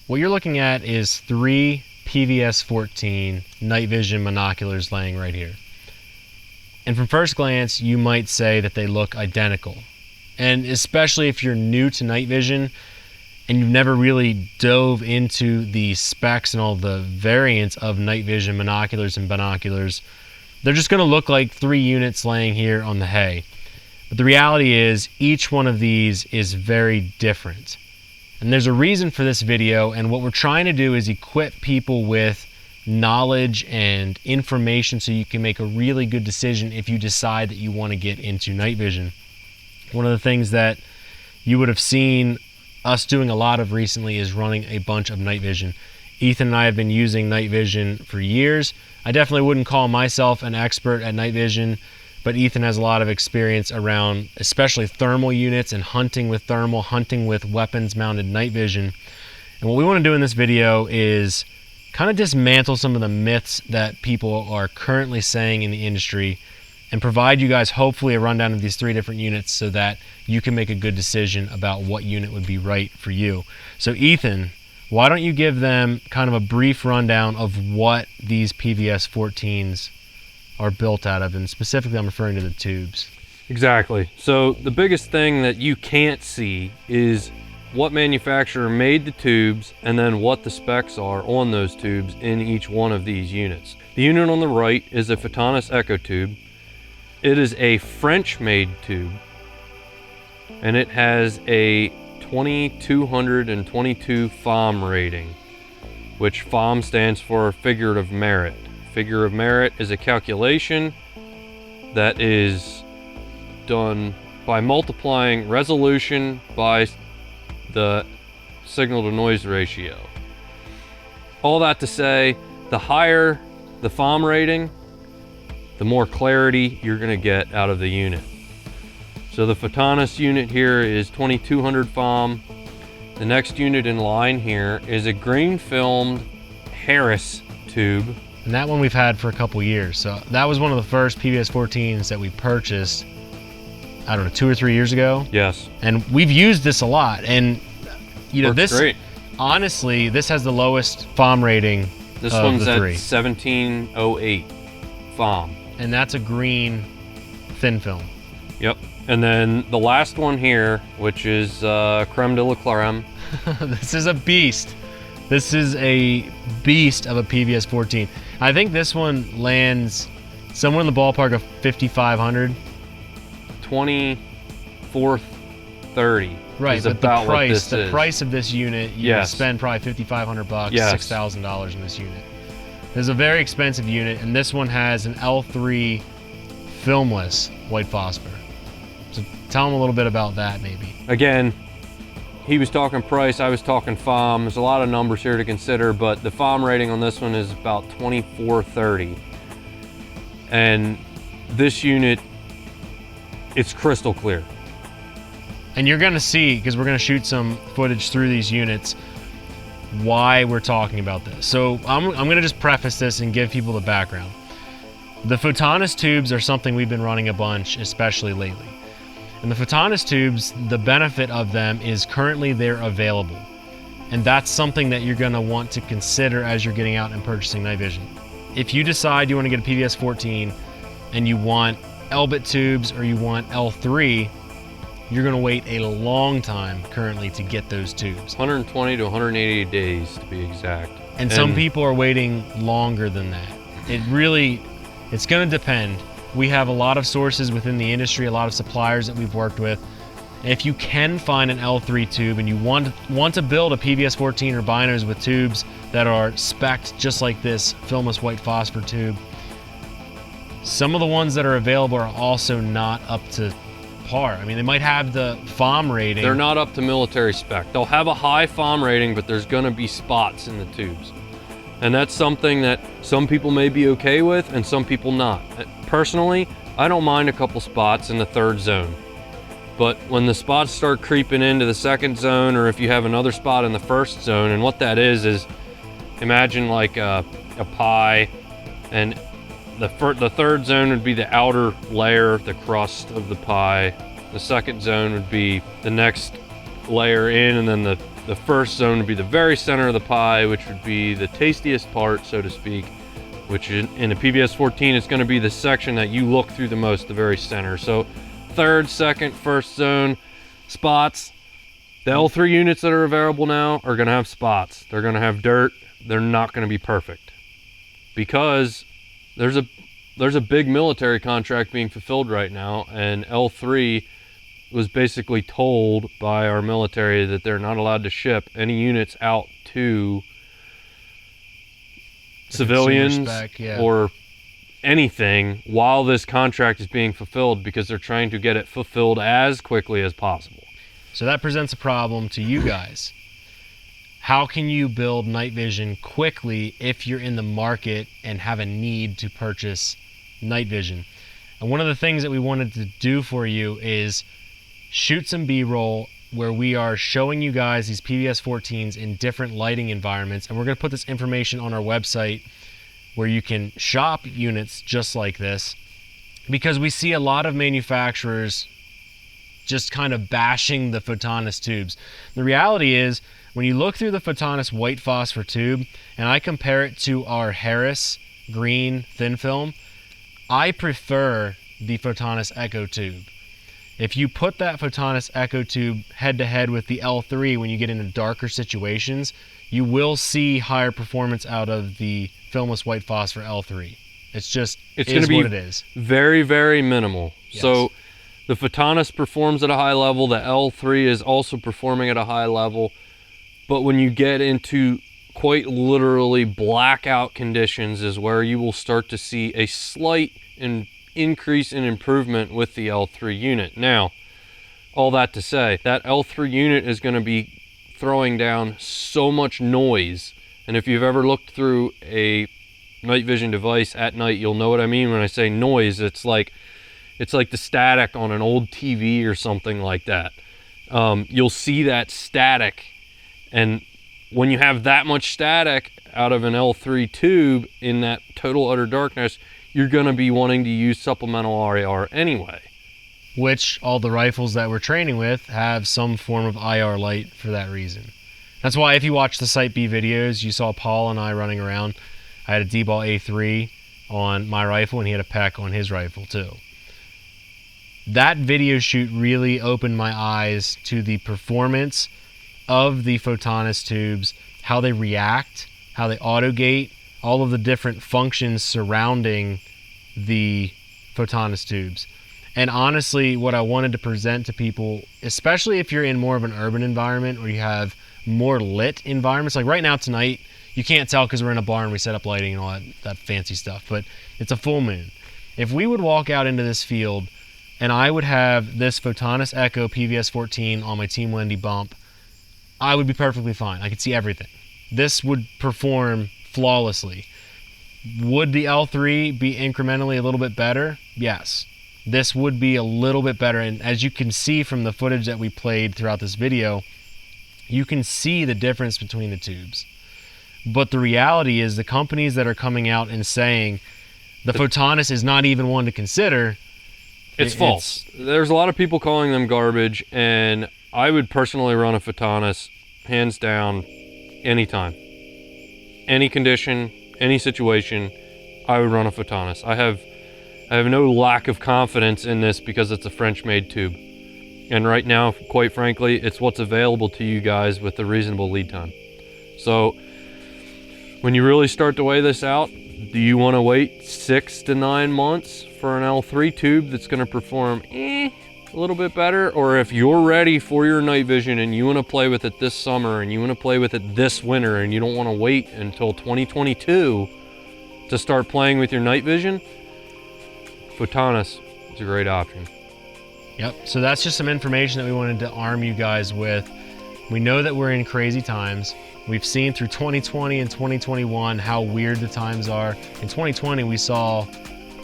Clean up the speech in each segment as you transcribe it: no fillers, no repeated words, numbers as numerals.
what you're looking at is 3 PVS14 night vision binoculars laying right here. And from first glance, you might say that they look identical. And especially if you're new to night vision and you've never really dove into the specs and all the variants of night vision binoculars and binoculars, they're just going to look like 3 units laying here on the hay. But the reality is each one of these is very different. And there's a reason for this video, and what we're trying to do is equip people with knowledge and information so you can make a really good decision if you decide that you want to get into night vision. One of the things that you would have seen us doing a lot of recently is running a bunch of night vision. Ethan and I have been using night vision for years. I definitely wouldn't call myself an expert at night vision, but Ethan has a lot of experience around especially thermal units and hunting with thermal, hunting with weapons mounted night vision. And what we want to do in this video is kind of dismantle some of the myths that people are currently saying in the industry and provide you guys hopefully a rundown of these 3 different units so that you can make a good decision about what unit would be right for you. So Ethan, why don't you give them kind of a brief rundown of what these PVS14s are built out of, and specifically I'm referring to the tubes. Exactly. So the biggest thing that you can't see is what manufacturer made the tubes and then what the specs are on those tubes in each one of these units. The unit on the right is a Photonis Echo tube. It is a French-made tube, and it has a 2222 FOM rating, which FOM stands for figurative merit. Figure of merit is a calculation that is done by multiplying resolution by the signal to noise ratio. All that to say, the higher the FOM rating, the more clarity you're going to get out of the unit. So the Photonis unit here is 2200 FOM. The next unit in line here is a green filmed Harris tube. And that one we've had for a couple years. So that was one of the first PVS14s that we purchased, I don't know, 2 or 3 years ago. Yes. And we've used this a lot. And you know, Works great. Honestly, this has the lowest FOM rating. This of one's the at 3. 1708 FOM. And that's a green thin film. Yep. And then the last one here, which is creme de la creme. This is a beast. This is a beast of a PVS14. I think this one lands somewhere in the ballpark of 5,500. 2430. Right, is but about the price, what this is. price of this unit, you Yes. spend probably 5,500 bucks, Yes. $6,000 in this unit. This is a very expensive unit, and this one has an L3 filmless white phosphor. So tell them a little bit about that, maybe. Again, he was talking price, I was talking FOM. There's a lot of numbers here to consider, but the FOM rating on this one is about 2430. And this unit, it's crystal clear. And you're gonna see, because we're gonna shoot some footage through these units, why we're talking about this. So I'm gonna just preface this and give people the background. The Photonis tubes are something we've been running a bunch, especially lately. And the Photonis tubes, the benefit of them is currently they're available. And that's something that you're gonna want to consider as you're getting out and purchasing night vision. If you decide you wanna get a PVS14 and you want Elbit tubes or you want L3, you're gonna wait a long time currently to get those tubes. 120 to 180 days to be exact. And some people are waiting longer than that. It's gonna depend. We have a lot of sources within the industry, a lot of suppliers that we've worked with. And if you can find an L3 tube and you want to build a PVS14 or binos with tubes that are spec'd just like this filmless white phosphor tube, some of the ones that are available are also not up to par. I mean, they might have the FOM rating. They're not up to military spec. They'll have a high FOM rating, but there's gonna be spots in the tubes. And that's something that some people may be okay with and some people not. Personally, I don't mind a couple spots in the 3rd zone. But when the spots start creeping into the 2nd zone, or if you have another spot in the 1st zone, and what that is imagine like a pie, and the 3rd zone would be the outer layer, the crust of the pie. The 2nd zone would be the next layer in, and then the the first zone would be the very center of the pie, which would be the tastiest part, so to speak, which in the PVS14 is going to be the section that you look through the most, the very center. So third, second, first zone spots. The L3 units that are available now are going to have spots. They're going to have dirt. They're not going to be perfect because there's a big military contract being fulfilled right now, and L3 was basically told by our military that they're not allowed to ship any units out to civilians spec, yeah, or anything while this contract is being fulfilled, because they're trying to get it fulfilled as quickly as possible. So that presents a problem to you guys. How can you build night vision quickly if you're in the market and have a need to purchase night vision? And one of the things that we wanted to do for you is shoot some B-roll where we are showing you guys these PVS14s in different lighting environments, and we're going to put this information on our website where you can shop units just like this, because we see a lot of manufacturers just kind of bashing the Photonis tubes. The reality is, when you look through the Photonis white phosphor tube and I compare it to our Harris green thin film, I prefer the Photonis Echo tube. If you put that Photonis Echo tube head to head with the L3 when you get into darker situations, you will see higher performance out of the filmless white phosphor L3. It's going to be what it is. Very, very minimal. Yes. So the Photonis performs at a high level. The L3 is also performing at a high level. But when you get into quite literally blackout conditions is where you will start to see a slight increase in improvement with the L3 unit. Now, all that to say, that L3 unit is going to be throwing down so much noise. And if you've ever looked through a night vision device at night, you'll know what I mean when I say noise. It's like the static on an old TV or something like that. You'll see that static, and when you have that much static out of an L3 tube in that total utter darkness, you're going to be wanting to use supplemental RAR anyway. Which all the rifles that we're training with have some form of IR light for that reason. That's why if you watch the Site B videos, you saw Paul and I running around. I had a D-Ball A3 on my rifle and he had a PEC on his rifle too. That video shoot really opened my eyes to the performance of the Photonis tubes, how they react, how they auto-gate, all of the different functions surrounding the Photonis tubes. And honestly, what I wanted to present to people, especially if you're in more of an urban environment or you have more lit environments, like right now tonight, you can't tell because we're in a barn, we set up lighting and all that fancy stuff, but it's a full moon. If we would walk out into this field and I would have this Photonis Echo PVS14 on my Team Wendy bump, I would be perfectly fine. I could see everything. This would perform flawlessly. Would the L3 be incrementally a little bit better? Yes. This would be a little bit better, and as you can see from the footage that we played throughout this video, you can see the difference between the tubes. But the reality is the companies that are coming out and saying the Photonis is not even one to consider, it's false. There's a lot of people calling them garbage, and I would personally run a Photonis hands down anytime. Any condition, any situation, I would run a Photonis. I have no lack of confidence in this because it's a French-made tube. And right now, quite frankly, it's what's available to you guys with a reasonable lead time. So when you really start to weigh this out, do you want to wait 6 to 9 months for an L3 tube that's going to perform a little bit better? Or if you're ready for your night vision and you want to play with it this summer and you want to play with it this winter and you don't want to wait until 2022 to start playing with your night vision, Photonis is a great option. Yep, so that's just some information that we wanted to arm you guys with. We know that we're in crazy times. We've seen through 2020 and 2021 how weird the times are. In 2020, we saw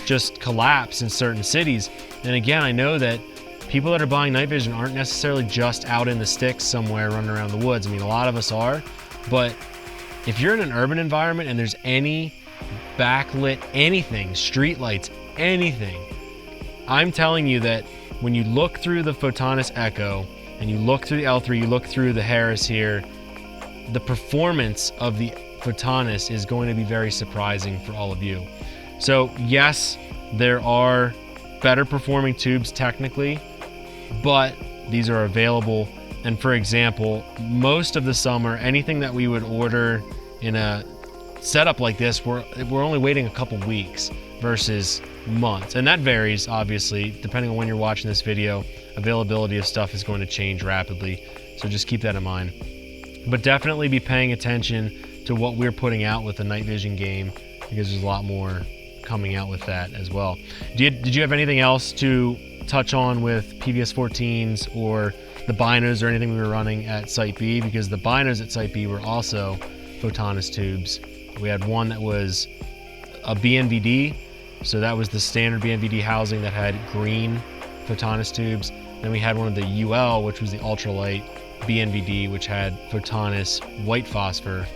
just collapse in certain cities. And again, I know that people that are buying night vision aren't necessarily just out in the sticks somewhere running around the woods. I mean, a lot of us are, but if you're in an urban environment and there's any backlit anything, street lights, anything, I'm telling you that when you look through the Photonis Echo and you look through the L3, you look through the Harris here, the performance of the Photonis is going to be very surprising for all of you. So yes, there are better performing tubes technically, but these are available. And for example, most of the summer, anything that we would order in a setup like this, we're only waiting a couple weeks versus months. And that varies, obviously, depending on when you're watching this video. Availability of stuff is going to change rapidly, so just keep that in mind. But definitely be paying attention to what we're putting out with the Nightvision game, because there's a lot more coming out with that as well. Did you have anything else to touch on with PVS14's or the binos or anything we were running at Site B? Because the binos at Site B were also Photonis tubes. We had one that was a BNVD, so that was the standard BNVD housing that had green Photonis tubes. Then we had one of the UL, which was the ultralight BNVD, which had Photonis white phosphor,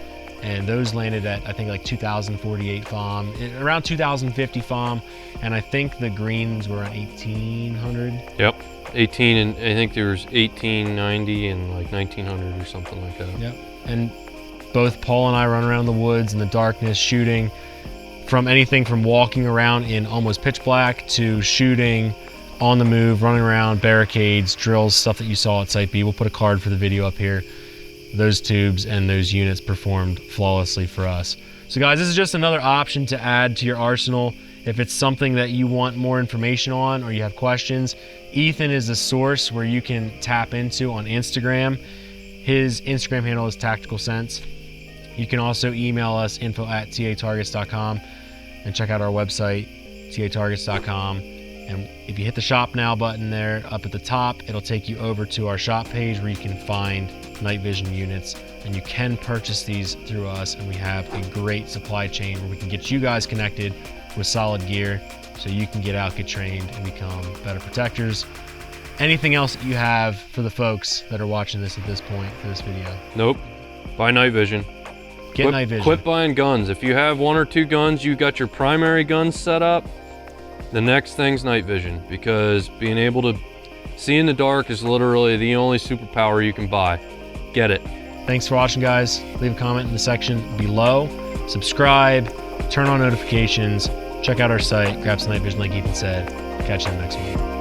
and those landed at, I think, like 2048 FOM, around 2050 FOM, and I think the greens were around 1800. Yep, 18, and I think there was 1890 and like 1900 or something like that. Yep, and both Paul and I run around the woods in the darkness shooting, from anything from walking around in almost pitch black to shooting on the move, running around, barricades, drills, stuff that you saw at Site B. We'll put a card for the video up here. Those tubes and those units performed flawlessly for us. So guys, this is just another option to add to your arsenal. If it's something that you want more information on or you have questions, Ethan is a source where you can tap into on Instagram. His Instagram handle is Tactical Sense. You can also email us info@tatargets.com and check out our website, tatargets.com. And if you hit the shop now button there up at the top, it'll take you over to our shop page where you can find Nightvision units, and you can purchase these through us. And we have a great supply chain where we can get you guys connected with solid gear so you can get out, get trained, and become better protectors. Anything else that you have for the folks that are watching this at this point for this video? Nope. Buy Nightvision. Get Nightvision. Quit buying guns. If you have one or two guns, you've got your primary guns set up. The next thing's Nightvision, because being able to see in the dark is literally the only superpower you can buy. Get it. Thanks for watching, guys. Leave a comment in the section below. Subscribe, turn on notifications, check out our site, grab some Nightvision like Ethan said. Catch you in the next one.